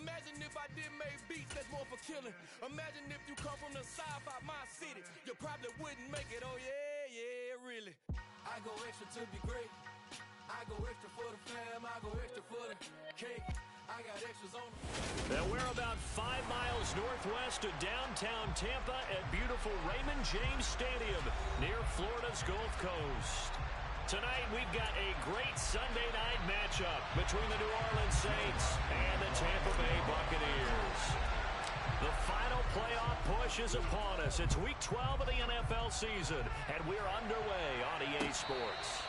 Imagine if I didn't make beats that's more for killing. Imagine if you come from the south out my city. You probably wouldn't make it, oh yeah, really. I go extra to be great. I go extra for the fam, I go extra for the cake. I got extras on. And we're about 5 miles northwest of downtown Tampa at beautiful Raymond James Stadium near Florida's Gulf Coast. Tonight we've got a great Sunday night matchup between the New Orleans Saints and the Tampa Bay Buccaneers. The final playoff push is upon us. It's week 12 of the NFL season, and we're underway on EA Sports.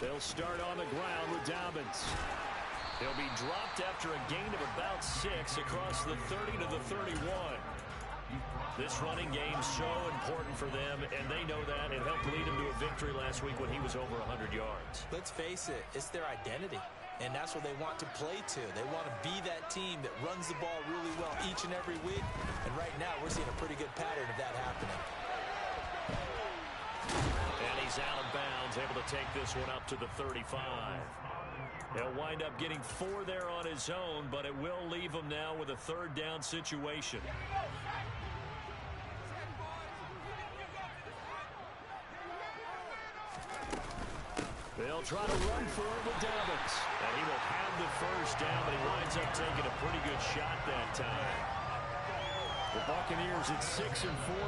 They'll start on the ground with Dobbins. He'll be dropped after a gain of about 6 across the 30 to the 31. This running game's so important for them, and they know that. It helped lead him to a victory last week when he was over 100 yards. Let's face it, it's their identity, and that's what they want to play to. They want to be that team that runs the ball really well each and every week, and right now we're seeing a pretty good pattern of that happening. And he's out of bounds, able to take this one up to the 35. He'll wind up getting 4 there on his own, but it will leave him now with a third down situation. They'll try to run for it with Dobbins. And he will have the first down, but he winds up taking a pretty good shot that time. The Buccaneers at 6-4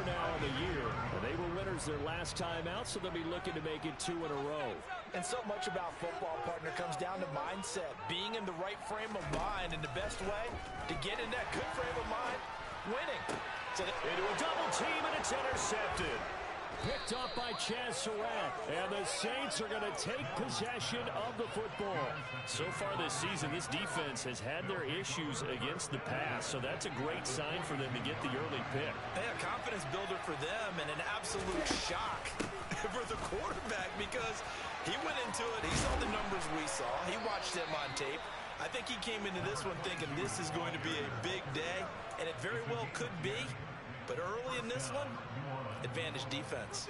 now on the year. And they were winners their last time out, so they'll be looking to make it 2 in a row. And so much about football, partner, comes down to mindset. Being in the right frame of mind, and the best way to get in that good frame of mind, winning. So into a double team, and it's intercepted. Picked off by Chaz Surratt, and the Saints are going to take possession of the football. So far this season, this defense has had their issues against the pass, so that's a great sign for them to get the early pick. A confidence builder for them, and an absolute shock for the quarterback, because he went into it, he saw the numbers we saw, he watched him on tape. I think he came into this one thinking this is going to be a big day, and it very well could be. But early in this one, advantage defense.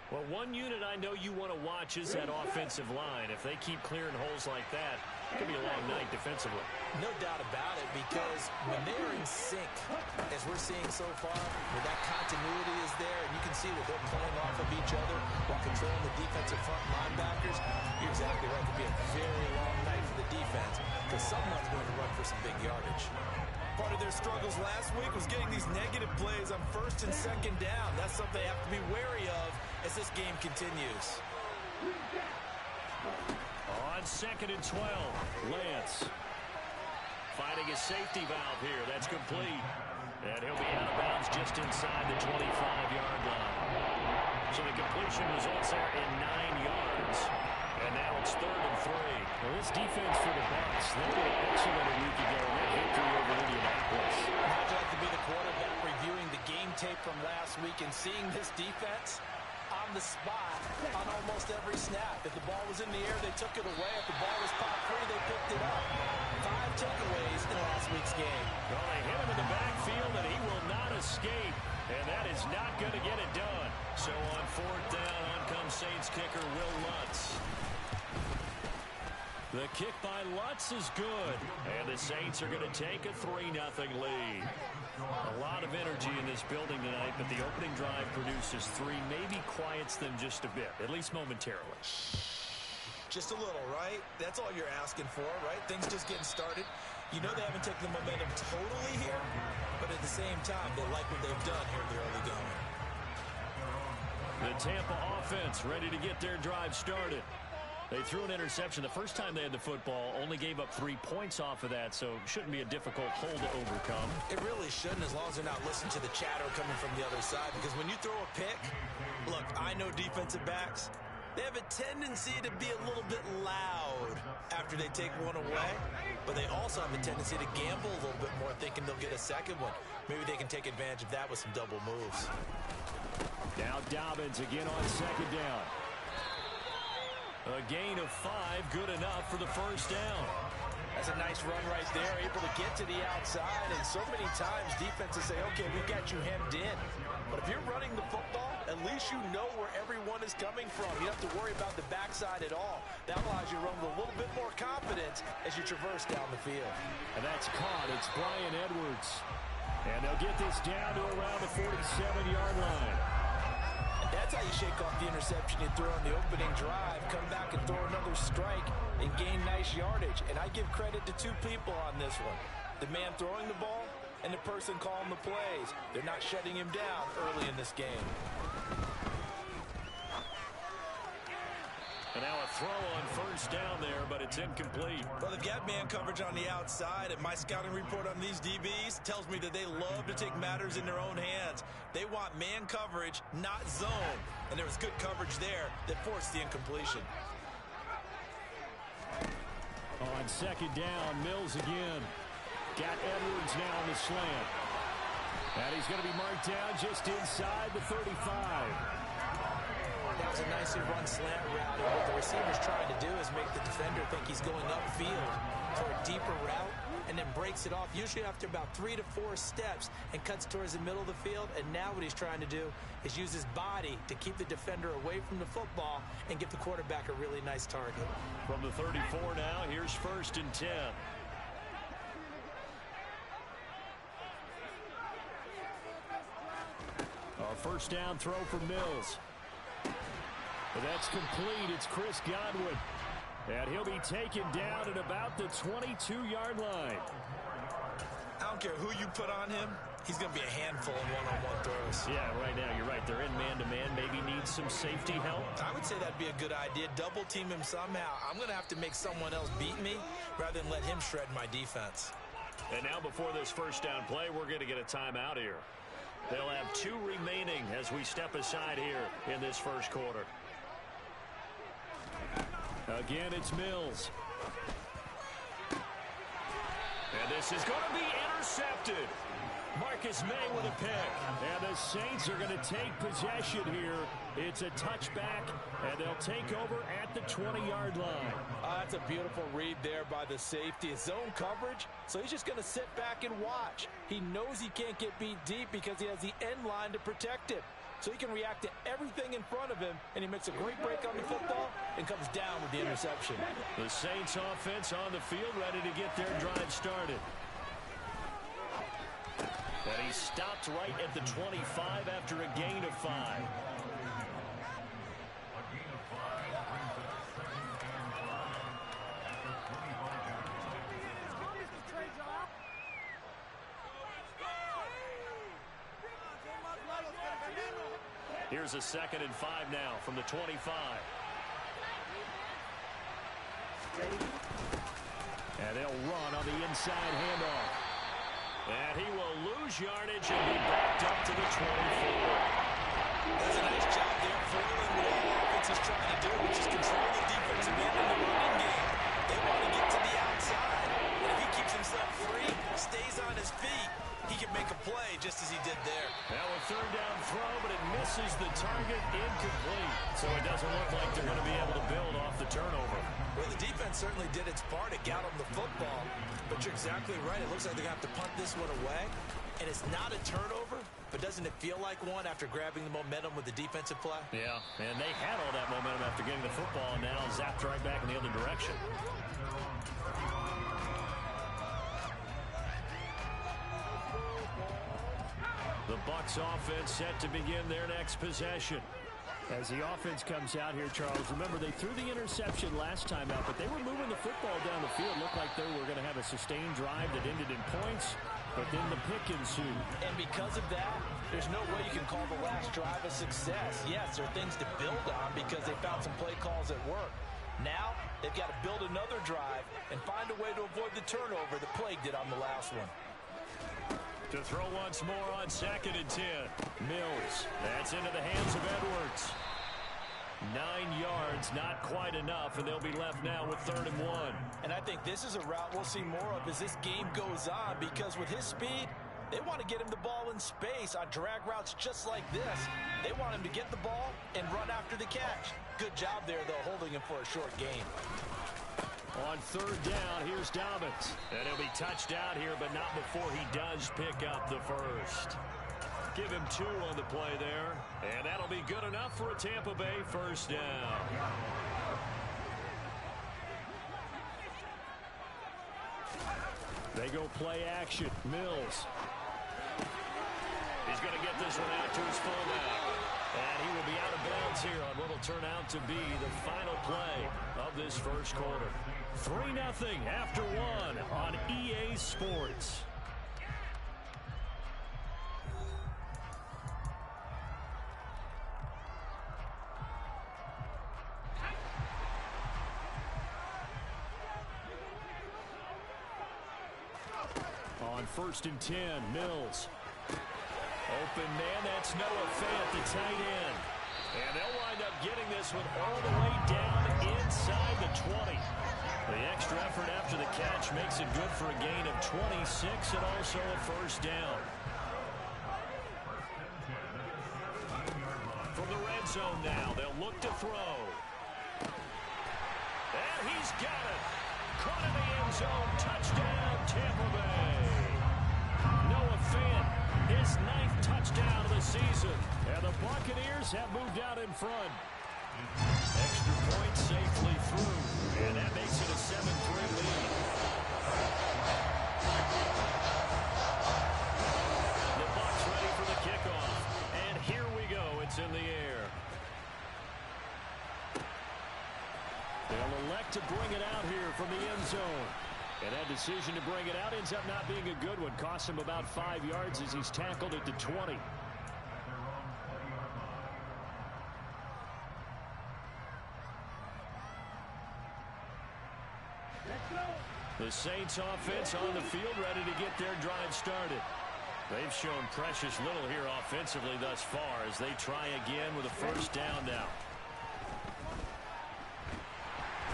Well, one unit I know you want to watch is that offensive line. If they keep clearing holes like that, it could be a long night defensively. No doubt about it, because when they're in sync, as we're seeing so far, where that continuity is there, and you can see that they're playing off of each other while controlling the defensive front linebackers, you're exactly right. It could be a very long night for the defense, because someone's going to run for some big yardage. Part of their struggles last week was getting these negative plays on 1st and 2nd down. That's something they have to be wary of as this game continues. On 2nd and 12, Lance finding his safety valve here. That's complete. And he'll be out of bounds just inside the 25-yard line. So the completion results there in 9 yards. And now it's 3rd and 3. Well, this defense for the Bucs, they were excellent a week ago in that victory over Indianapolis. How'd you like to be the quarterback reviewing the game tape from last week and seeing this defense on the spot on almost every snap? If the ball was in the air, they took it away. If the ball was popped free, they picked it up. 5 takeaways in last week's game. Well, they hit him in the backfield, and he will not escape. And that is not going to get it done. So on 4th down, on comes Saints kicker Will Lutz. The kick by Lutz is good. And the Saints are going to take a 3-0 lead. A lot of energy in this building tonight, but the opening drive produces 3, maybe quiets them just a bit, at least momentarily. Just a little, right? That's all you're asking for, right? Things just getting started. You know they haven't taken the momentum totally here, but at the same time, they like what they've done here in the early going. The Tampa offense ready to get their drive started. They threw an interception the first time they had the football, only gave up 3 points off of that, so it shouldn't be a difficult hole to overcome. It really shouldn't, as long as they're not listening to the chatter coming from the other side, because when you throw a pick, look, I know defensive backs, they have a tendency to be a little bit loud after they take one away, but they also have a tendency to gamble a little bit more, thinking they'll get a second one. Maybe they can take advantage of that with some double moves. Now Dobbins again on 2nd down. A gain of 5, good enough for the first down. That's a nice nice run right there, able to get to the outside, and so many times defenses say, okay, we've got you hemmed in. But if you're running the football, at least you know where everyone is coming from. You don't have to worry about the backside at all. That allows you to run with a little bit more confidence as you traverse down the field. And that's caught. It's Brian Edwards. And they'll get this down to around the 47-yard line. And that's how you shake off the interception you throw on the opening drive, come back and throw another strike and gain nice yardage. And I give credit to two people on this one. The man throwing the ball and the person calling the plays. They're not shutting him down early in this game. And now a throw on first down there, but it's incomplete. Well, they've got man coverage on the outside, and my scouting report on these DBs tells me that they love to take matters in their own hands. They want man coverage, not zone. And there was good coverage there that forced the incompletion. On second down, Mills again. Got Edwards now on the slant. And he's going to be marked down just inside the 35. That was a nicely run slant route, and what the receiver's trying to do is make the defender think he's going upfield for a deeper route, and then breaks it off, usually after about 3 to 4 steps, and cuts towards the middle of the field. And now what he's trying to do is use his body to keep the defender away from the football and give the quarterback a really nice target. From the 34 now, here's first and 10. Our first down throw for Mills. But that's complete. It's Chris Godwin. And he'll be taken down at about the 22-yard line. I don't care who you put on him. He's going to be a handful in one-on-one throws. Yeah, right now, you're right. They're in man-to-man. Maybe needs some safety help. I would say that'd be a good idea. Double team him somehow. I'm going to have to make someone else beat me rather than let him shred my defense. And now before this first down play, we're going to get a timeout here. They'll have 2 remaining as we step aside here in this first quarter. Again, it's Mills. And this is going to be intercepted. Marcus May with a pick. And the Saints are going to take possession here. It's a touchback, and they'll take over at the 20-yard line. That's a beautiful read there by the safety. It's zone coverage, so he's just going to sit back and watch. He knows he can't get beat deep because he has the end line to protect him. So he can react to everything in front of him, and he makes a great break on the football and comes down with the interception. The Saints offense on the field ready to get their drive started. And he stopped right at the 25 after a gain of 5. Here's a 2nd and 5 now from the 25. And they'll run on the inside handoff. And he will lose yardage and be backed up to the 24. Does a nice job there foiling what all offense is trying to do, which is control the defensive end in the running game. They want to get to the outside. And if he keeps himself free, stays on his feet, he can make a play just as he did there. Now a 3rd down throw, but it misses the target, incomplete. So it doesn't look like they're going to be able to build off the turnover. Well, the defense certainly did its part to get them the football, but you're exactly right. It looks like they're going to have to punt this one away, and it's not a turnover, but doesn't it feel like one after grabbing the momentum with the defensive play? Yeah, and they had all that momentum after getting the football, and now zapped right back in the other direction. The Bucs offense set to begin their next possession. As the offense comes out here, Charles, remember they threw the interception last time out, but they were moving the football down the field. Looked like they were going to have a sustained drive that ended in points, but then the pick ensued. And because of that, there's no way you can call the last drive a success. Yes, there are things to build on because they found some play calls at work. Now, they've got to build another drive and find a way to avoid the turnover that plagued it on the last one. To throw once more on 2nd and 10. Mills. That's into the hands of Edwards. 9 yards, not quite enough, and they'll be left now with 3rd and 1. And I think this is a route we'll see more of as this game goes on, because with his speed, they want to get him the ball in space on drag routes just like this. They want him to get the ball and run after the catch. Good job there, though, holding him for a short gain. On third down, here's Dobbins. And he'll be touched out here, but not before he does pick up the first. Give him 2 on the play there. And that'll be good enough for a Tampa Bay first down. They go play action. Mills. He's going to get this one out to his fullback. And he will be out of bounds here on what will turn out to be the final play of this first quarter. 3-0 after 1 on EA Sports. On 1st and 10, Mills. Open man, that's Noah Fant, the tight end. And they'll wind up getting this one all the way down inside the 20. The extra effort after the catch makes it good for a gain of 26 and also a first down. From the red zone now, they'll look to throw. And he's got it. Caught in the end zone. Touchdown, Tampa Bay. Noah Fant, his 9th touchdown of the season. And the Buccaneers have moved out in front. Extra point safely through. And that makes it a 7-3 lead. The Bucs ready for the kickoff. And here we go. It's in the air. They'll elect to bring it out here from the end zone. And that decision to bring it out ends up not being a good one. Costs him about 5 yards as he's tackled at the 20. The Saints offense on the field ready to get their drive started. They've shown precious little here offensively thus far as they try again with a first down now.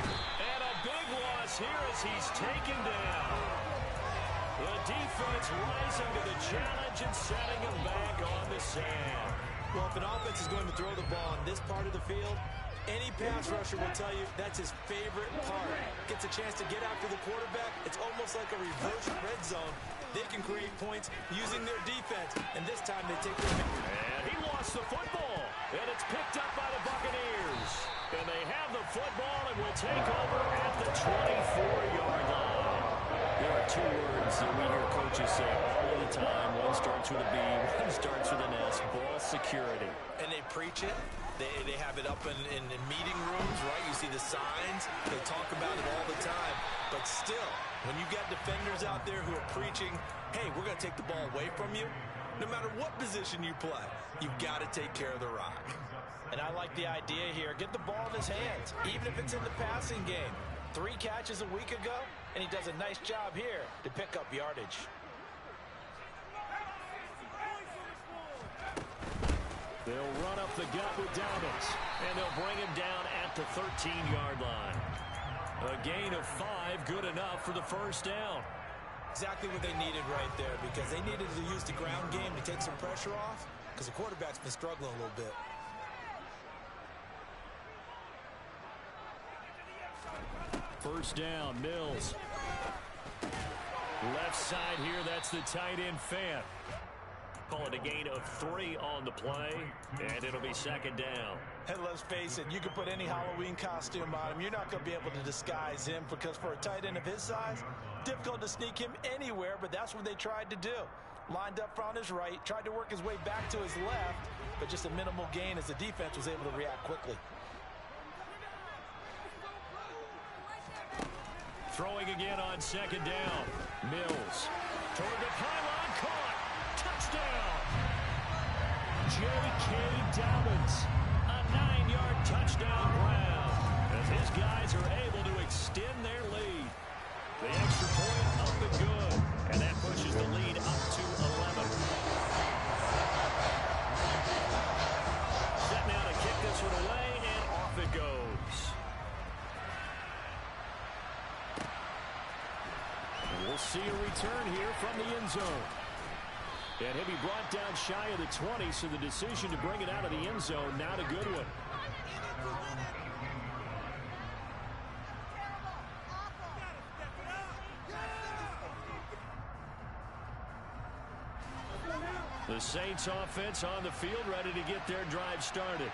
And a big loss here as he's taken down. The defense rising to the challenge and setting him back on the sand. Well, if an offense is going to throw the ball in this part of the field, any pass rusher will tell you that's his favorite part. Gets a chance to get after the quarterback. It's almost like a reverse red zone. They can create points using their defense, and this time they take their... And he lost the football, and it's picked up by the Buccaneers. And they have the football and will take over at the 24-yard line. There are 2 words that we hear coaches say all of the time. One starts with a B, one starts with an S, ball security. And they preach it. They have it up in meeting rooms, right? You see the signs. They talk about it all the time. But still, when you got defenders out there who are preaching, hey, we're going to take the ball away from you, no matter what position you play, you've got to take care of the rock. And I like the idea here. Get the ball in his hands, even if it's in the passing game. 3 catches a week ago, and he does a nice job here to pick up yardage. They'll run up the gut with Dobbins, and they'll bring him down at the 13-yard line. A gain of 5, good enough for the first down. Exactly what they needed right there, because they needed to use the ground game to take some pressure off, because the quarterback's been struggling a little bit. First down, Mills. Left side here, that's the tight end Fant. Call it a gain of 3 on the play, and it'll be second down. And let's face it, you can put any Halloween costume on him. You're not going to be able to disguise him because for a tight end of his size, difficult to sneak him anywhere, but that's what they tried to do. Lined up on his right, tried to work his way back to his left, but just a minimal gain as the defense was able to react quickly. Throwing again on second down. Mills toward the pylon, caught. Touchdown. J.K. Dobbins, a 9-yard touchdown ground as his guys are able to extend their lead. The extra point up and good, and that pushes the lead up to 11. Set now to kick this one away, and off it goes. We'll see a return here from the end zone. And he'll be brought down shy of the 20, so the decision to bring it out of the end zone, not a good one. The Saints offense on the field, ready to get their drive started.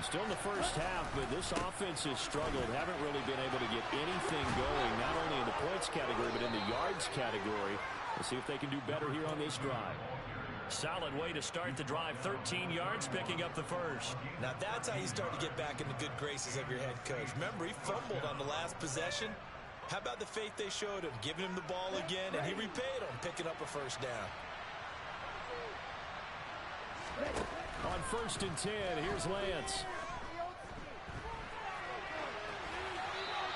Still in the first half, but this offense has struggled. Haven't really been able to get anything going, not only in the points category, but in the yards category. We'll see if they can do better here on this drive. Solid way to start the drive. 13 yards, picking up the first. Now that's how you start to get back in the good graces of your head coach. Remember, he fumbled on the last possession. How about the faith they showed him, giving him the ball again, and he repaid him, picking up a first down. On 1st and 10, here's Lance.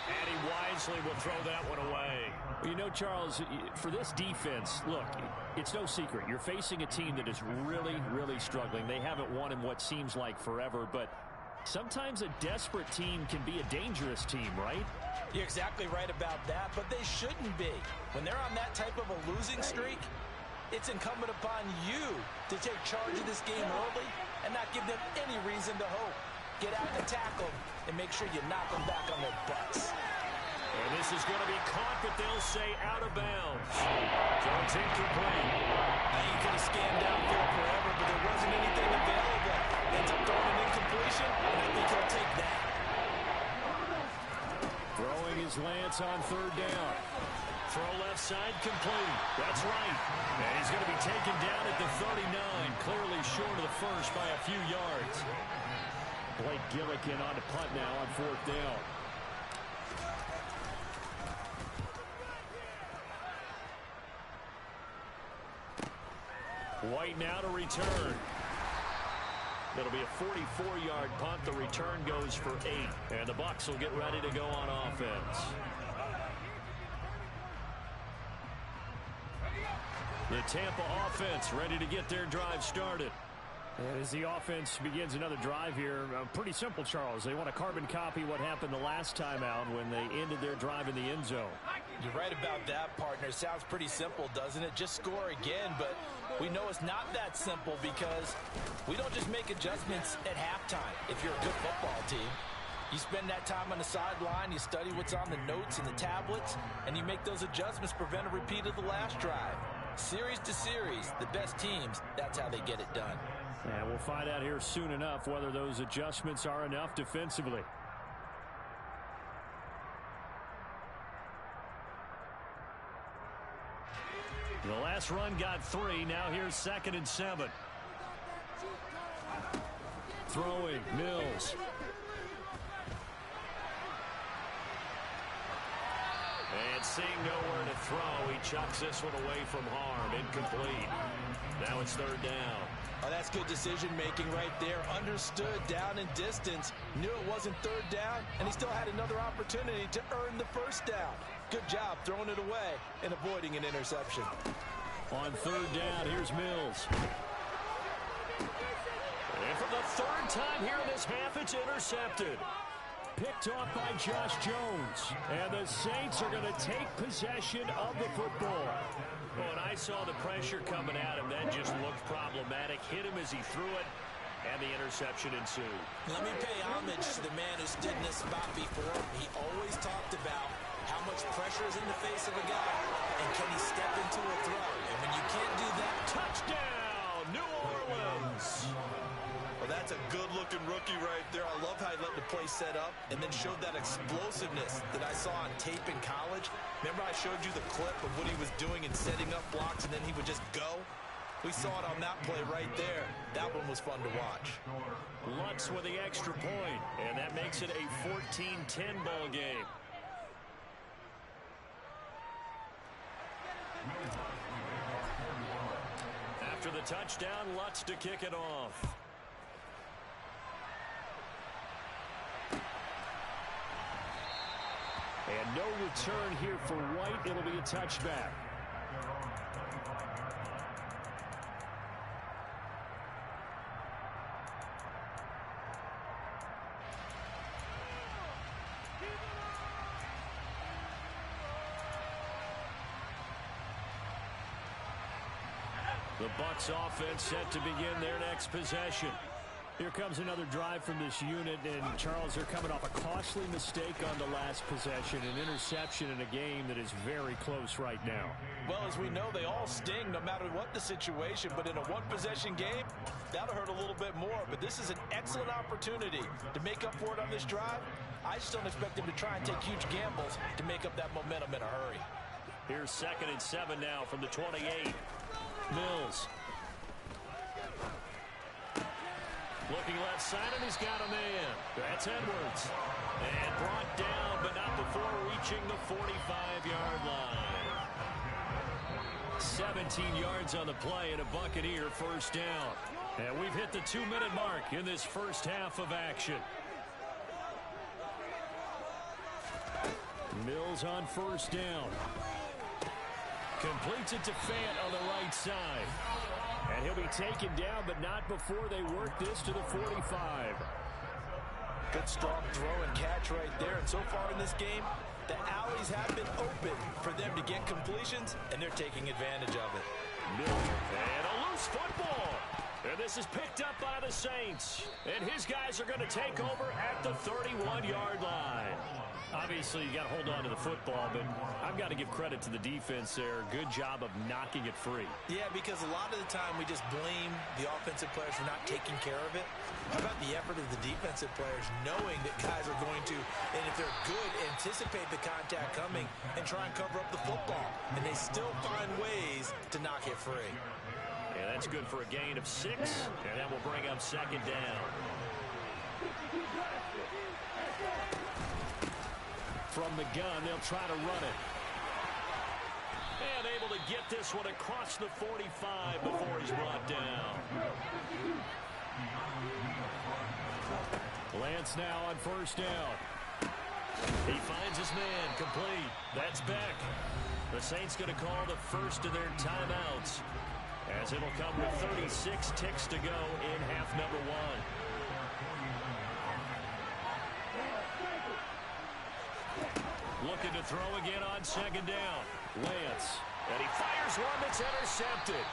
And he wisely will throw that one away. Well, you know, Charles, for this defense, look, it's no secret. You're facing a team that is really, really struggling. They haven't won in what seems like forever, but sometimes a desperate team can be a dangerous team, right? You're exactly right about that, but they shouldn't be. When they're on that type of a losing streak, it's incumbent upon you to take charge of this game early and not give them any reason to hope. Get out and tackle them and make sure you knock them back on their butts. And this is going to be caught, but they'll say out of bounds. So it's incomplete. Now you could have scanned downfield forever, but there wasn't anything available. Ends up throwing an incompletion, and I think he'll take that. Throwing his Lance on 3rd down. Throw left side complete. That's right. And he's going to be taken down at the 39, clearly short of the first by a few yards. Blake Gillikin on to punt now on 4th down. White now to return. It'll be a 44-yard punt. The return goes for 8. And the Bucs will get ready to go on offense. The Tampa offense ready to get their drive started. And as the offense begins another drive here, pretty simple, Charles. They want to carbon copy what happened the last time out when they ended their drive in the end zone. You're right about that, partner. Sounds pretty simple, doesn't it? Just score again, but we know it's not that simple because we don't just make adjustments at halftime if you're a good football team. You spend that time on the sideline, you study what's on the notes and the tablets, and you make those adjustments to prevent a repeat of the last drive. Series to series, the best teams, that's how they get it done. And we'll find out here soon enough whether those adjustments are enough defensively. The last run got 3. Now here's 2nd and 7. Throwing, Mills. And seeing nowhere to throw, he chucks this one away from harm. Incomplete. Now it's 3rd down. Oh, that's good decision-making right there. Understood down and distance. Knew it wasn't 3rd down, and he still had another opportunity to earn the 1st down. Good job throwing it away and avoiding an interception. On 3rd down, here's Mills. And for the 3rd time here in this half, it's intercepted. Picked off by Josh Jones. And the Saints are going to take possession of the football. Oh, and I saw the pressure coming at him. That just looked problematic. Hit him as he threw it, and the interception ensued. Let me pay homage to the man who stood in this spot before. He always talked about how much pressure is in the face of a guy, and can he step into a throw? And when you can't do that, touchdown, New Orleans. Well, that's a good-looking rookie right there. I love how he let the play set up and then showed that explosiveness that I saw on tape in college. Remember I showed you the clip of what he was doing and setting up blocks, and then he would just go? We saw it on that play right there. That one was fun to watch. Lutz with the extra point, and that makes it a 14-10 ball game. After the touchdown, Lutz to kick it off. And no return here for White. It'll be a touchback. The Bucs offense set to begin their next possession. Here comes another drive from this unit, and Charles, they're coming off a costly mistake on the last possession, an interception in a game that is very close right now. Well, as we know, they all sting no matter what the situation, but in a one-possession game, that'll hurt a little bit more. But this is an excellent opportunity to make up for it on this drive. I just don't expect them to try and take huge gambles to make up that momentum in a hurry. Here's 2nd and 7 now from the 28. Mills. Looking left side, and he's got a man. That's Edwards. And brought down, but not before reaching the 45-yard line. 17 yards on the play, and a Buccaneer first down. And we've hit the 2-minute mark in this first half of action. Mills on first down. Completes it to Fant on the right side. And he'll be taken down, but not before they work this to the 45. Good strong throw and catch right there. And so far in this game, the alleys have been open for them to get completions, and they're taking advantage of it. And a loose football. And this is picked up by the Saints. And his guys are going to take over at the 31-yard line. Obviously, you got to hold on to the football, but I've got to give credit to the defense there. Good job of knocking it free. Yeah, because a lot of the time we just blame the offensive players for not taking care of it. How about the effort of the defensive players knowing that guys are going to, and if they're good, anticipate the contact coming and try and cover up the football. And they still find ways to knock it free. Yeah, that's good for a gain of 6, and that will bring up 2nd down. From the gun, they'll try to run it. And able to get this one across the 45 before he's brought down. Lance now on first down. He finds his man, complete. That's Beck. The Saints going to call the first of their timeouts, as it'll come with 36 ticks to go in half number 1. Looking to throw again on 2nd down. Lance. And he fires one that's intercepted.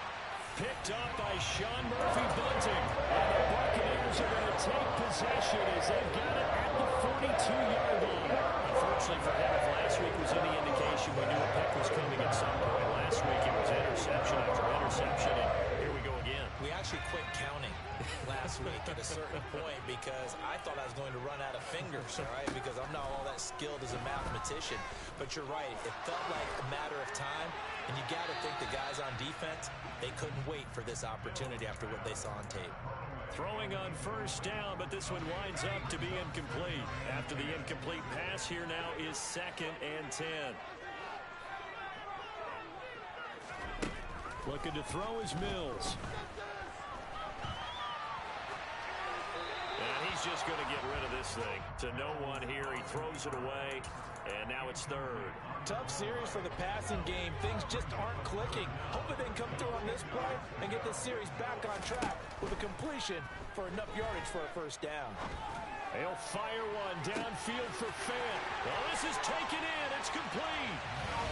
Picked up by Sean Murphy-Bunting. And the Buccaneers are going to take possession as they've got it at the 42-yard line. Unfortunately for him, if last week was any indication, we knew a pick was coming at some point. Last week it was interception after interception, and here we go again. We actually quit counting last week at a certain point because I thought I was going to run out of fingers, all right, because I'm not all that skilled as a mathematician. But you're right. It felt like a matter of time, and you got to think the guys on defense, they couldn't wait for this opportunity after what they saw on tape. Throwing on first down, but this one winds up to be incomplete. After the incomplete pass, here now is 2nd and 10. Looking to throw is Mills. And he's just going to get rid of this thing. To no one here. He throws it away, and now it's 3rd. Tough series for the passing game. Things just aren't clicking. Hoping they can come through on this play and get this series back on track with a completion for enough yardage for a first down. They'll fire one downfield for Fant. Well, this is taken in. It's complete.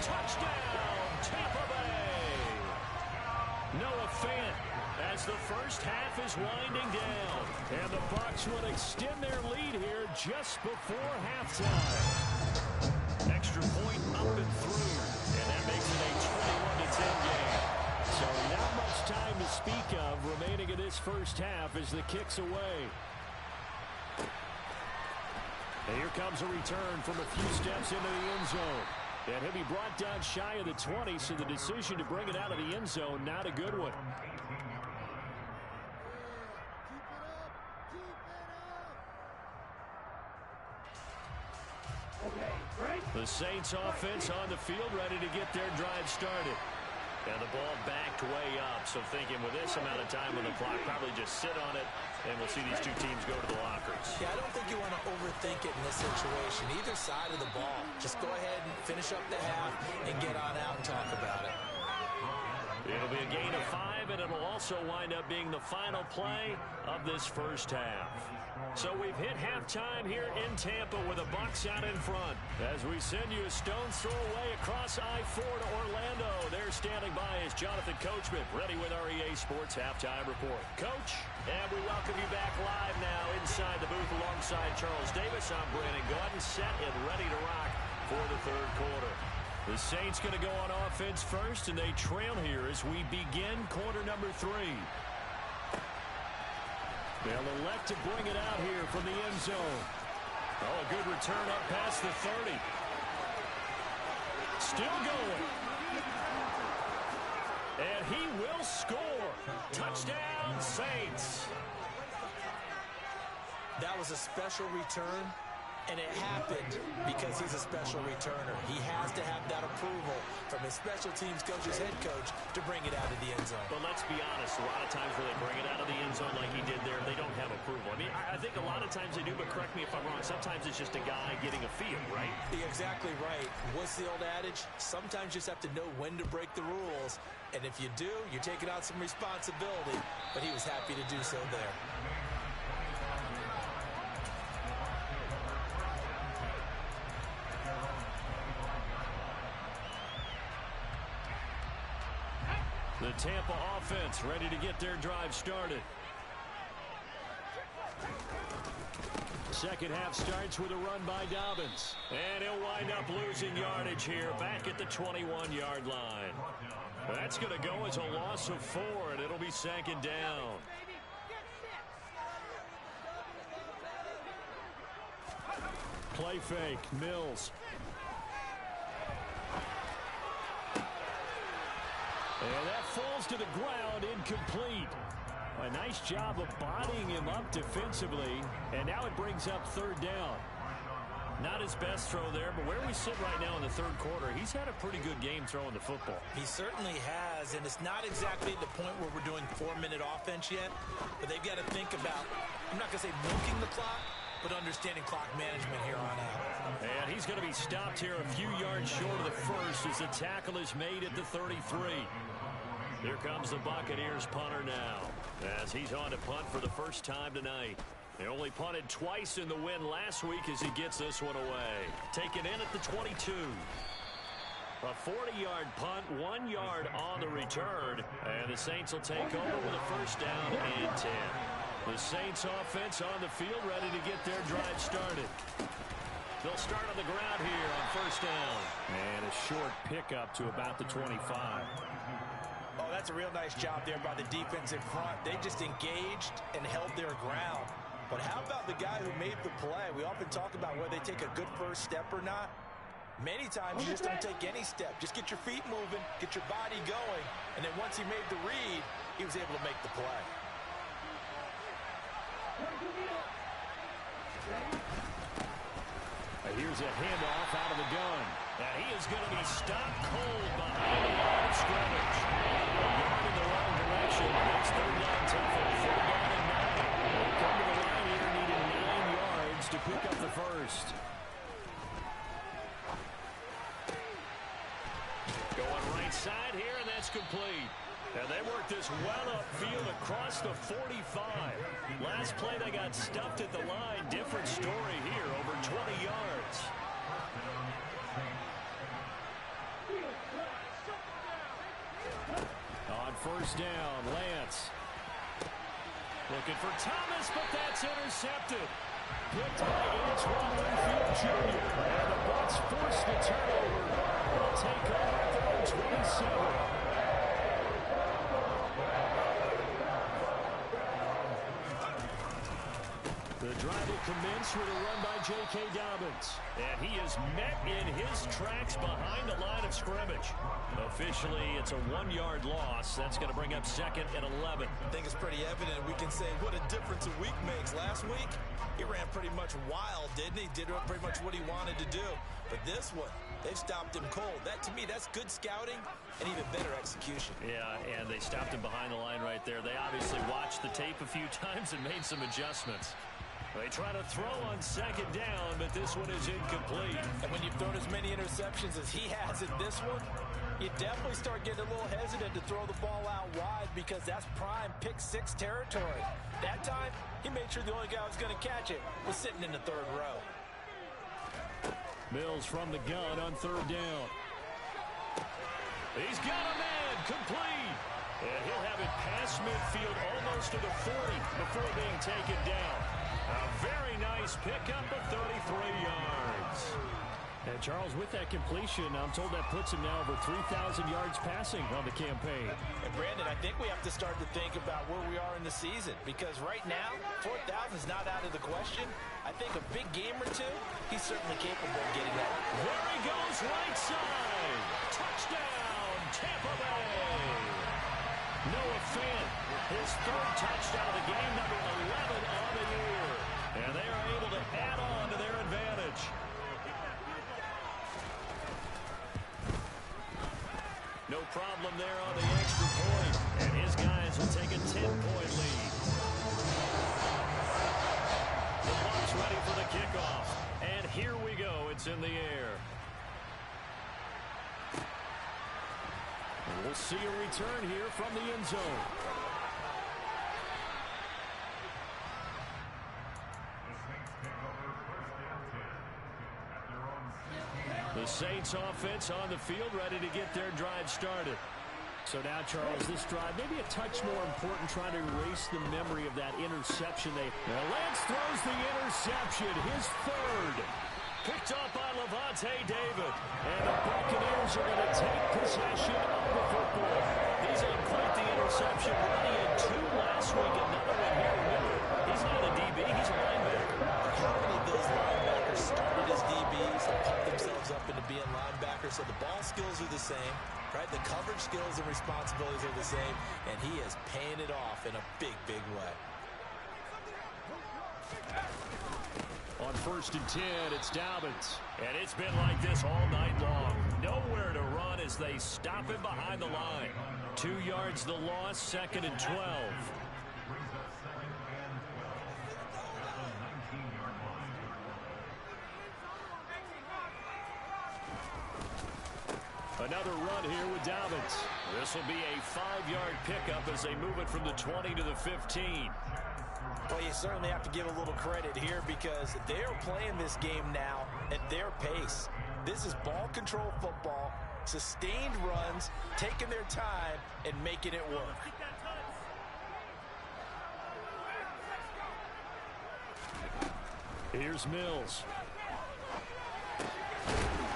Touchdown, Tampa Bay. Noah Fant as the first half is winding down. And the Bucs will extend their lead here just before halftime. Extra point up and through. And that makes it a 21-10 game. So not much time to speak of remaining in this first half as the kick's away. And here comes a return from a few steps into the end zone. And he'll be brought down shy of the 20, so the decision to bring it out of the end zone, not a good one. The Saints offense on the field ready to get their drive started. And the ball backed way up, so thinking with this amount of time on the clock, probably just sit on it, and we'll see these two teams go to the lockers. Yeah, I don't think you want to overthink it in this situation. Either side of the ball. Just go ahead and finish up the half and get on out and talk about it. It'll be a gain of 5, and it'll also wind up being the final play of this first half. So we've hit halftime here in Tampa with the Bucs out in front. As we send you a stone's throw away across I-4 to Orlando. There's standing by is Jonathan Coachman, ready with our EA Sports Halftime Report. Coach, and we welcome you back live now inside the booth alongside Charles Davis. I'm Brandon Gaudin, set and ready to rock for the third quarter. The Saints going to go on offense first, and they trail here as we begin quarter number 3. They'll elect to bring it out here from the end zone. Oh, a good return up past the 30. Still going. And he will score. Touchdown, Saints. That was a special return, and it happened because he's a special returner. He has to have that approval from his special teams coach, his head coach, to bring it out of the end zone. But let's be honest, a lot of times where they bring it out of the end zone like he did there, they don't have approval. I mean, I think a lot of times they do, but correct me if I'm wrong, sometimes it's just a guy getting a feel, right? You're exactly right. What's the old adage? Sometimes you just have to know when to break the rules, and if you do, you're taking on some responsibility, but he was happy to do so there. The Tampa offense ready to get their drive started. Second half starts with a run by Dobbins. And he'll wind up losing yardage here back at the 21-yard line. That's going to go as a loss of 4, and it'll be second down. Play fake, Mills. And that falls to the ground, incomplete. A nice job of bodying him up defensively, and now it brings up third down. Not his best throw there, but where we sit right now in the third quarter, he's had a pretty good game throwing the football. He certainly has, and it's not exactly the point where we're doing 4-minute offense yet, but they've got to think about, I'm not going to say milking the clock, but understanding clock management here on out. And he's going to be stopped here a few yards short of the first as the tackle is made at the 33. Here comes the Buccaneers punter now as he's on to punt for the first time tonight. They only punted twice in the win last week as he gets this one away. Taken in at the 22. A 40-yard punt, 1 yard on the return. And the Saints will take over with a first down and 10. The Saints offense on the field ready to get their drive started. They'll start on the ground here on first down. And a short pickup to about the 25. Oh, that's a real nice job there by the defense in front. They just engaged and held their ground. But how about the guy who made the play? We often talk about whether they take a good first step or not. Many times you just don't take any step. Just get your feet moving, get your body going, and then once he made the read, he was able to make the play. Here's a handoff out of the gun. And he is going to be stopped cold behind the line of scrimmage. A yard in the wrong direction. It's third down, Tampa. Third down and 9. They'll come to the line here, needing 9 yards to pick up the first. Going right side here, and that's complete. And they work this well upfield across the 45. Last play, they got stuffed at the line. Different story here, over 20 yards. On first down, Lance. Looking for Thomas, but that's intercepted. Picked by Antoine Winfield Jr. And the Bucs force the turnover. They'll take over at their own 27. The drive will commence with a run by J.K. Dobbins. And he is met in his tracks behind the line of scrimmage. Officially, it's a 1-yard loss. That's going to bring up second and 11. I think it's pretty evident. We can say what a difference a week makes. Last week, he ran pretty much wild, didn't he? Did pretty much what he wanted to do. But this one, they've stopped him cold. That, to me, that's good scouting and even better execution. Yeah, and they stopped him behind the line right there. They obviously watched the tape a few times and made some adjustments. They try to throw on second down, but this one is incomplete. And when you've thrown as many interceptions as he has in this one, you definitely start getting a little hesitant to throw the ball out wide because that's prime pick-6 territory. That time, he made sure the only guy who was going to catch it was sitting in the third row. Mills from the gun on third down. He's got a man, complete. And he'll have it past midfield almost to the 40 before being taken down. A very nice pickup of 33 yards. And Charles, with that completion, I'm told that puts him now over 3,000 yards passing on the campaign. And Brandon, I think we have to start to think about where we are in the season, because right now, 4,000 is not out of the question. I think a big game or two, he's certainly capable of getting that. There he goes, right side. Touchdown, Tampa Bay. Noah Fant, his third touchdown of the game, number 11 on the year. And they are able to add on to their advantage. No problem there on the extra point. And his guys will take a 10-point lead. The Bucs ready for the kickoff. And here we go. It's in the air. And we'll see a return here from the end zone. The Saints offense on the field, ready to get their drive started. So now, Charles, this drive maybe a touch more important, trying to erase the memory of that interception. Now Lance throws the interception, his third. Picked up by Levante David. And the Buccaneers are going to take possession of the football. He's had quite the interception. He had 2 last week, another one here. Remember, he's not a DB, he's a linebacker. How many of those linebackers started as DBs and pumped themselves up into being linebackers? So the ball skills are the same, right? The coverage skills and responsibilities are the same, and he is paying it off in a big, big way. On 1st and 10, it's Dobbins. And it's been like this all night long. Nowhere to run as they stop him behind the line. 2 yards the loss, 2nd and 12. Another run here with Dobbins. This will be a 5-yard pickup as they move it from the 20 to the 15. Well, you certainly have to give a little credit here, because they're playing this game now at their pace. This is ball control football, sustained runs, taking their time, and making it work. Here's Mills.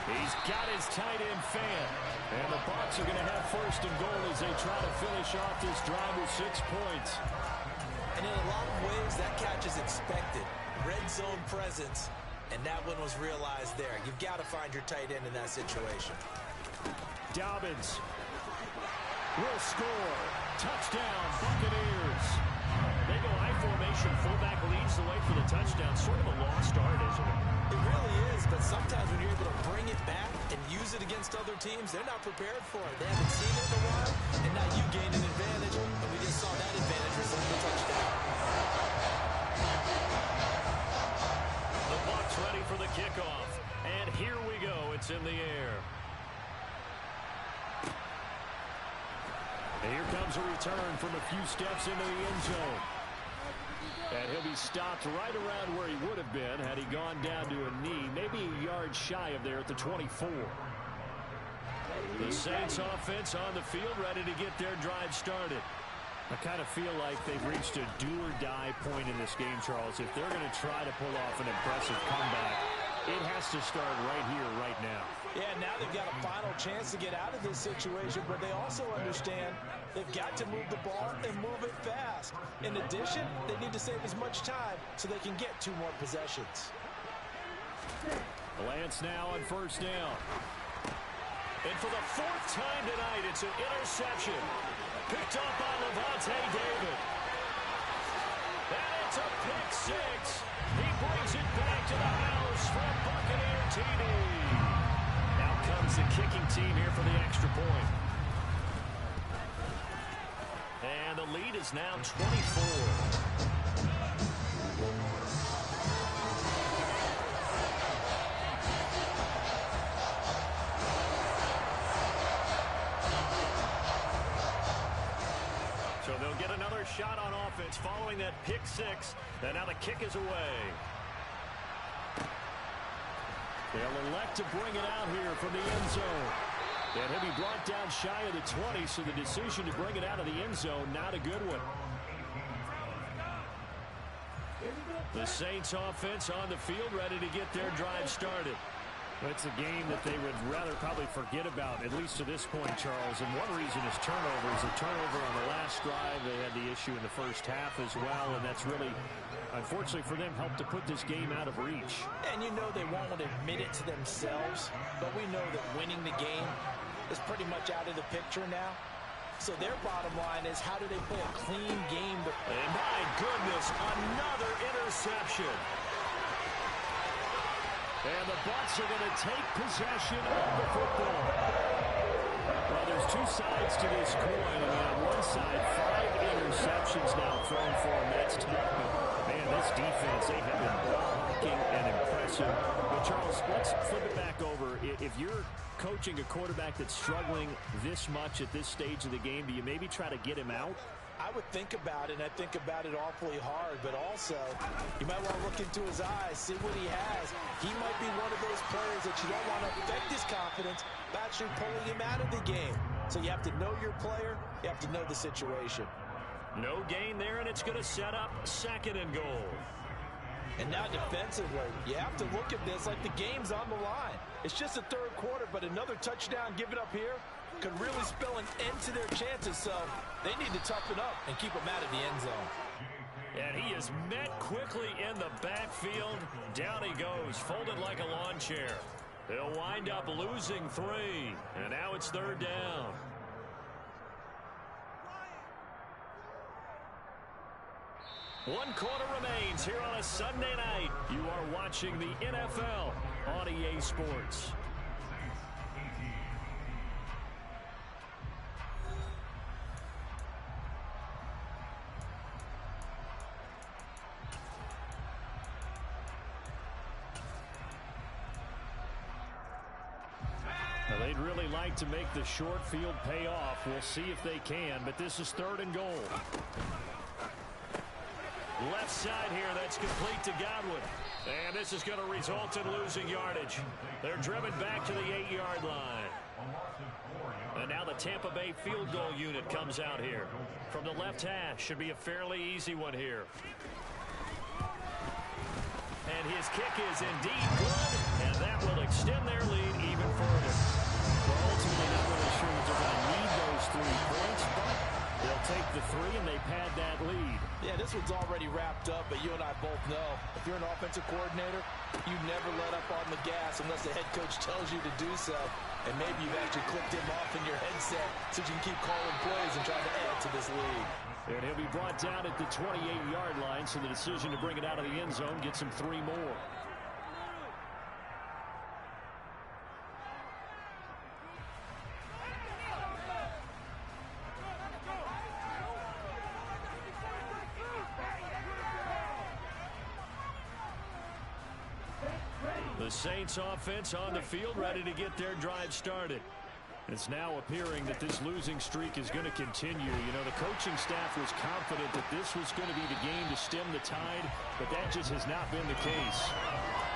He's got his tight end Fant. And the Bucs are going to have 1st and goal as they try to finish off this drive with 6 points. And in a lot of ways, that catch is expected. Red zone presence, and that one was realized there. You've got to find your tight end in that situation. Dobbins will score. Touchdown, Buccaneers. They go I formation. Fullback leads the way for the touchdown. Sort of a lost art, isn't it? It really is, but sometimes when you're able to bring it back and use it against other teams, they're not prepared for it. They haven't seen it in a while, and now you gain an advantage, and we just saw that advantage result in a touchdown. The Bucs ready for the kickoff, and here we go. It's in the air. And here comes a return from a few steps into the end zone. And he'll be stopped right around where he would have been had he gone down to a knee, maybe a yard shy of there at the 24. The Saints offense on the field, ready to get their drive started. I kind of feel like they've reached a do-or-die point in this game, Charles. If they're going to try to pull off an impressive comeback, it has to start right here, right now. Yeah, now they've got a final chance to get out of this situation, but they also understand they've got to move the ball and move it fast. In addition, they need to save as much time so they can get 2 more possessions. Lance now on 1st down. And for the 4th time tonight, it's an interception. Picked up by Levante David. And it's a pick 6. He brings it back to the house for a Buccaneer TD. Now comes the kicking team here for the extra point. And the lead is now 24. So they'll get another shot on offense following that pick 6. And now the kick is away. They'll elect to bring it out here from the end zone. And he'll be brought down shy of the 20, so the decision to bring it out of the end zone, not a good one. The Saints offense on the field, ready to get their drive started. It's a game that they would rather probably forget about, at least to this point, Charles. And one reason is turnovers. A turnover on the last drive. They had the issue in the first half as well, and that's really, unfortunately for them, helped to put this game out of reach. And you know they won't admit it to themselves, but we know that winning the game is pretty much out of the picture now. So their bottom line is, how do they play a clean game? And my goodness, another interception. And the Bucs are going to take possession of the football. Well, there's two sides to this coin. I mean, on one side, 5 interceptions now thrown for them. That's tough. But, man, this defense, they have been blocking and impressive. But, Charles, let's flip it back over. If you're coaching a quarterback that's struggling this much at this stage of the game, do you maybe try to get him out? I would think about it, and I think about it awfully hard, but also you might want to look into his eyes, see what he has. He might be one of those players that you don't want to affect his confidence by actually pulling him out of the game. So you have to know your player, you have to know the situation. No gain there, and it's going to set up 2nd and goal. And now defensively, you have to look at this like the game's on the line. It's just the 3rd quarter, but another touchdown given up here could really spell an end to their chances, so they need to toughen up and keep them out of the end zone. And he is met quickly in the backfield. Down he goes, folded like a lawn chair. They'll wind up losing 3, and now it's 3rd down. One quarter remains here on a Sunday night. You are watching the NFL on EA Sports. Now, they'd really like to make the short field pay off. We'll see if they can, but this is 3rd and goal. Left side here, that's complete to Godwin. And this is going to result in losing yardage. They're driven back to the 8-yard line. And now the Tampa Bay field goal unit comes out here. From the left hash, should be a fairly easy one here. And his kick is indeed good, and that will extend their lead even further. We're ultimately not really sure that they're going to need those 3 points, but they'll take the 3 and they pad that lead. Yeah, this one's already wrapped up, but you and I both know if you're an offensive coordinator, you never let up on the gas unless the head coach tells you to do so. And maybe you've actually clicked him off in your headset so you can keep calling plays and trying to add to this lead. And he'll be brought down at the 28-yard line, so the decision to bring it out of the end zone gets him 3 more. The Saints offense on the field, ready to get their drive started. It's now appearing that this losing streak is going to continue. You know, the coaching staff was confident that this was going to be the game to stem the tide, but that just has not been the case.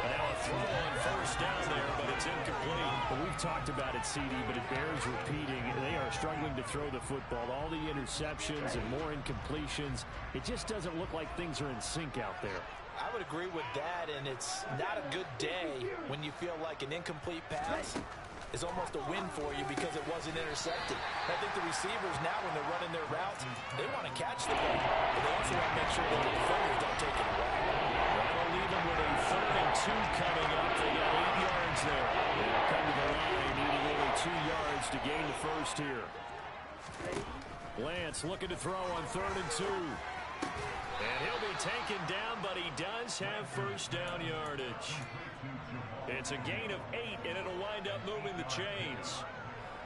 And now a throw on 1st down there, but it's incomplete. Well, we've talked about it, CD, but it bears repeating. They are struggling to throw the football. All the interceptions and more incompletions. It just doesn't look like things are in sync out there. I would agree with that, and it's not a good day when you feel like an incomplete pass is almost a win for you because it wasn't intercepted. I think the receivers now, when they're running their routes, they want to catch the ball, but they also want to make sure that the defenders don't take it away. That'll leave them with a 3rd and 2 coming up. They got 8 yards there. They'll come to the line, needing only 2 yards to gain the 1st here. Lance looking to throw on 3rd and 2. And he'll be taken down, but he does have 1st down yardage. It's a gain of 8, and it'll wind up moving the chains.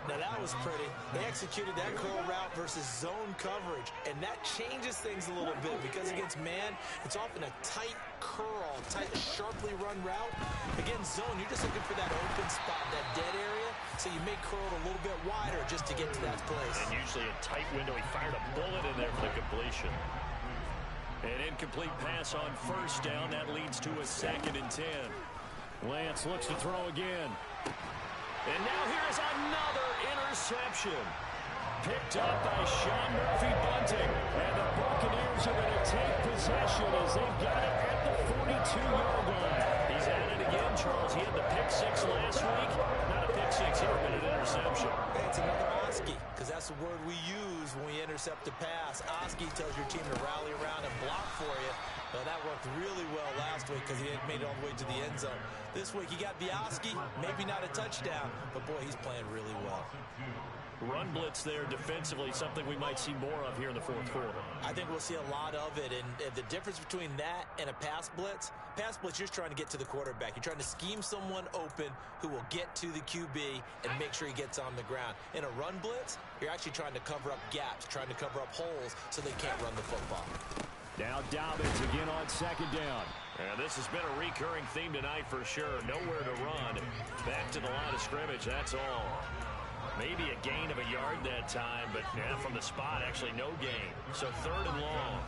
Now that was pretty. They executed that curl route versus zone coverage, and that changes things a little bit because against man, it's often a tight curl, tight, sharply run route. Against zone, you're just looking for that open spot, that dead area, so you may curl it a little bit wider just to get to that place. And usually a tight window. He fired a bullet in there for the completion. An incomplete pass on 1st down. That leads to a 2nd and 10. Lance looks to throw again. And now here is another interception. Picked up by Sean Murphy-Bunting. And the Buccaneers are going to take possession as they've got it at the 42-yard line. He's at it again, Charles. He had the pick six last week. Not a pick six here, but an interception. Hey, it's another Oski, because that's the word we use when we intercept a pass. Oski tells your team to rally around and block for you. Well, that worked really well last week because he had made it all the way to the end zone. This week, he got the Oski, maybe not a touchdown, but boy, he's playing really well. Run blitz there defensively, something we might see more of here in the fourth quarter. I think we'll see a lot of it, and the difference between that and a pass blitz, you're just trying to get to the quarterback. You're trying to scheme someone open who will get to the QB and make sure he gets on the ground. In a run blitz, you're actually trying to cover up gaps, trying to cover up holes so they can't run the football. Now Dobbins again on second down. And this has been a recurring theme tonight for sure. Nowhere to run. Back to the line of scrimmage, that's all. Maybe a gain of a yard that time, but yeah, from the spot, actually no gain. So third and long.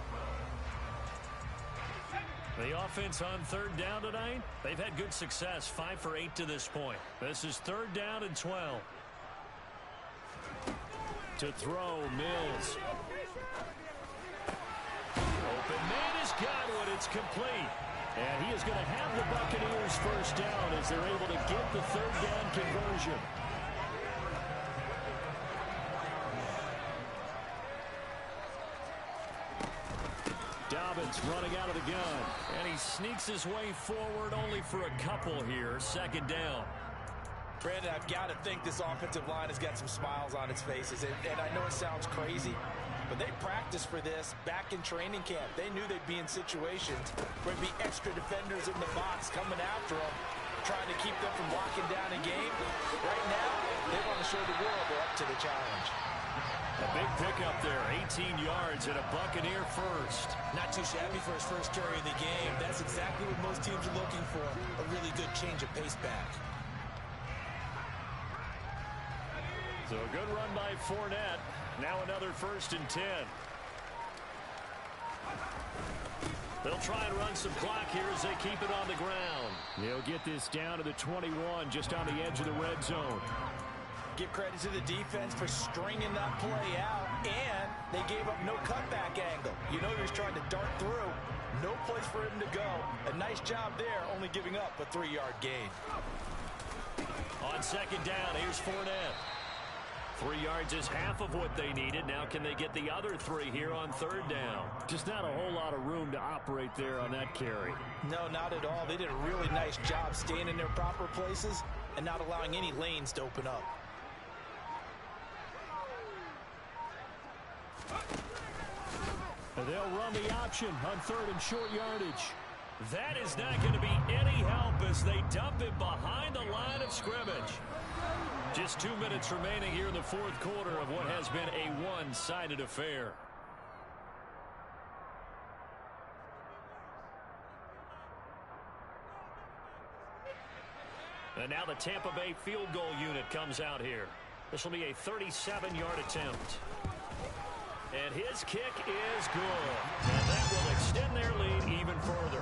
The offense on third down tonight, they've had good success, 5 for 8 to this point. This is third down and 12. To throw, Mills. Open man has got one. It's complete. And he is going to have the Buccaneers first down as they're able to get the third down conversion. Dobbins running out of the gun. And he sneaks his way forward only for a couple here. Second down. Brandon, I've got to think this offensive line has got some smiles on its faces. And I know it sounds crazy, but they practiced for this back in training camp. They knew they'd be in situations where there'd be extra defenders in the box coming after them, trying to keep them from locking down a game. Right now, they want to show the world they're up to the challenge. A big pickup there, 18 yards and a Buccaneer first. Not too shabby for his first carry of the game. That's exactly what most teams are looking for, a really good change of pace back. So a good run by Fournette. Now another 1st and 10. They'll try and run some clock here as they keep it on the ground. They'll get this down to the 21, just on the edge of the red zone. Give credit to the defense for stringing that play out, and they gave up no cutback angle. You know, he was trying to dart through. No place for him to go. A nice job there, only giving up a 3-yard gain. On second down, here's Fournette. 3 yards is half of what they needed. Now can they get the other 3 here on third down? Just not a whole lot of room to operate there on that carry. No, not at all. They did a really nice job staying in their proper places and not allowing any lanes to open up. They'll run the option on third and short yardage. That is not going to be any help as they dump it behind the line of scrimmage. Just 2 minutes remaining here in the fourth quarter of what has been a one-sided affair. And now the Tampa Bay field goal unit comes out here. This will be a 37-yard attempt. And his kick is good. And that will extend their lead even further.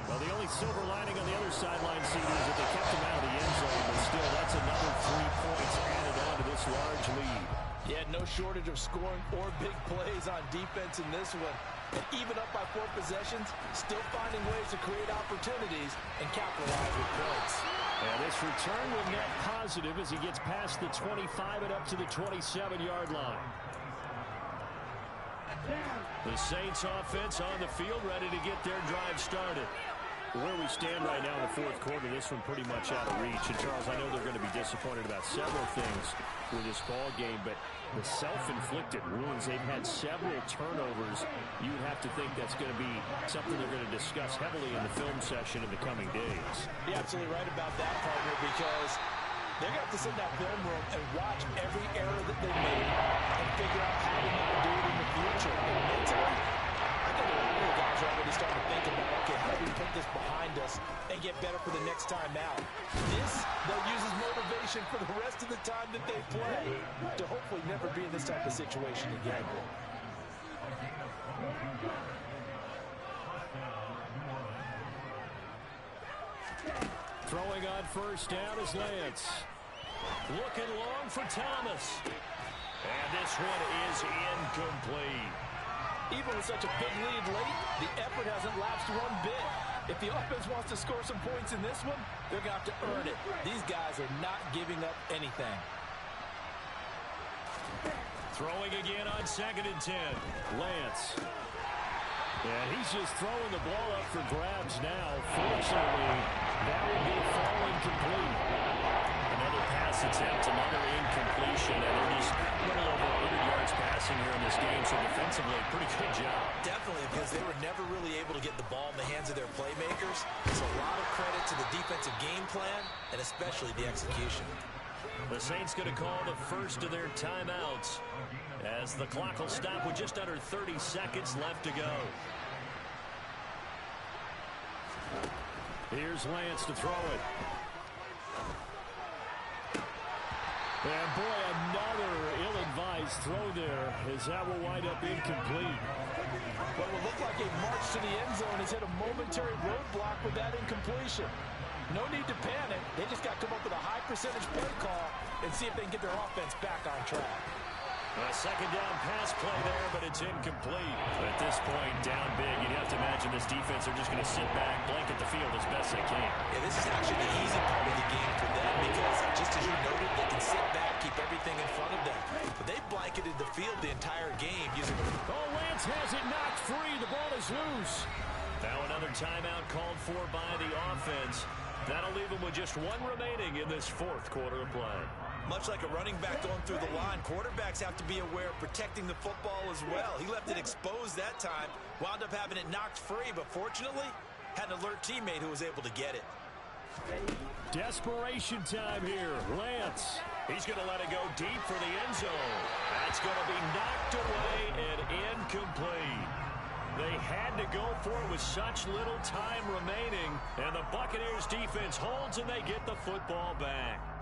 Well, the only silver lining on the other sideline, CD, is that they kept him out of the end zone. But still, that's another 3 points added on to this large lead. Yeah, no shortage of scoring or big plays on defense in this one. And even up by 4 possessions, still finding ways to create opportunities and capitalize with points. And this return will net positive as he gets past the 25 and up to the 27-yard line. The Saints offense on the field, ready to get their drive started. Where we stand right now in the fourth quarter, this one pretty much out of reach. And, Charles, I know they're going to be disappointed about several things with this ball game, but the self-inflicted wounds, they've had several turnovers. You would have to think that's going to be something they're going to discuss heavily in the film session in the coming days. You're absolutely right about that, partner, because they're going to have to sit in that film room and watch every error that they made and figure out how to not do it in the future. And mentally, I think the guys are already starting to think about, okay, how do we put this behind us and get better for the next time out? This, they'll use as motivation for the rest of the time that they play to hopefully never be in this type of situation again. Throwing on first down is Lance. Looking long for Thomas. And this one is incomplete. Even with such a big lead late, the effort hasn't lapsed one bit. If the offense wants to score some points in this one, they're going to have to earn it. These guys are not giving up anything. Throwing again on 2nd and 10. Lance. And he's just throwing the ball up for grabs now. Fortunately, that will be falling complete. Another pass attempt, another incompletion, and they're just a little over 100 yards passing here in this game. So defensively, pretty good job. Definitely, because they were never really able to get the ball in the hands of their playmakers. It's a lot of credit to the defensive game plan, and especially the execution. The Saints going to call the first of their timeouts as the clock will stop with just under 30 seconds left to go. Here's Lance to throw it. And boy, another ill-advised throw there as that will wind up incomplete. What will look like a march to the end zone has hit a momentary roadblock with that incompletion. No need to panic. They just got to come up with a high percentage play call and see if they can get their offense back on track. A second down pass play there, but it's incomplete. At this point, down big, you'd have to imagine this defense are just going to sit back, blanket the field as best they can. Yeah, this is actually the easy part of the game for them because, just as you noted, they can sit back, keep everything in front of them. But they blanketed the field the entire game using... Oh, Lance has it knocked free. The ball is loose. Now another timeout called for by the offense. That'll leave them with just one remaining in this fourth quarter of play. Much like a running back going through the line, quarterbacks have to be aware of protecting the football as well. He left it exposed that time, wound up having it knocked free, but fortunately, had an alert teammate who was able to get it. Desperation time here. Lance. He's going to let it go deep for the end zone. That's going to be knocked away and incomplete. They had to go for it with such little time remaining, and the Buccaneers defense holds and they get the football back.